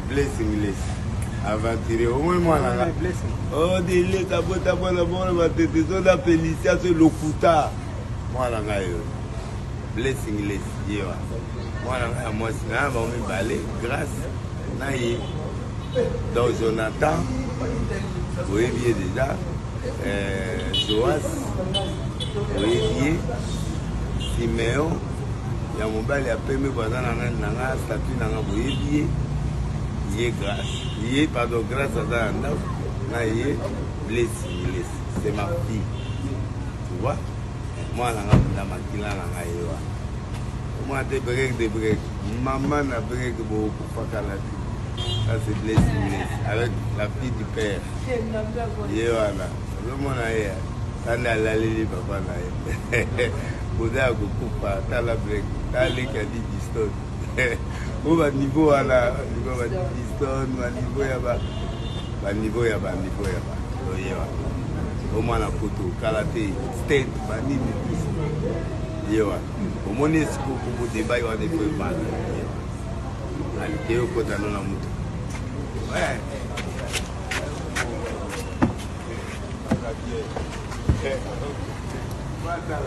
Blessing les. Aventurier. Au moins moi là. Oh délai tabota bona bona batete zona Félicia ce lokuta. Moi là ngayo. Blessing les. Yewa. Moi là moi na ba mi balé grâce na yi. Donc Jonathan oui bien déjà Joas oui Siméon ya mobali ya pembe baza nanga statut nanga boyebi ye grâce ye pardon grâce aza na ndako na ye blessing c'est ma fille tu vois moi nanga na makila nanga yewa moi de break maman na break bo kupaka la vie. Ça c'est blessing avec la fille du père. Et voilà. Le monde a eu. T'as la lili papa là. Vous avez coupé. T'as la break. T'as les qui a dit piston. Au bas niveau à la niveau à piston, au niveau à bas, niveau à bas, niveau à bas. Au moins la photo, karaté, state, bani de plus. Au moins est-ce que vous débat on est peu mal. Allez, au côté de la moto. Ouais. Voilà.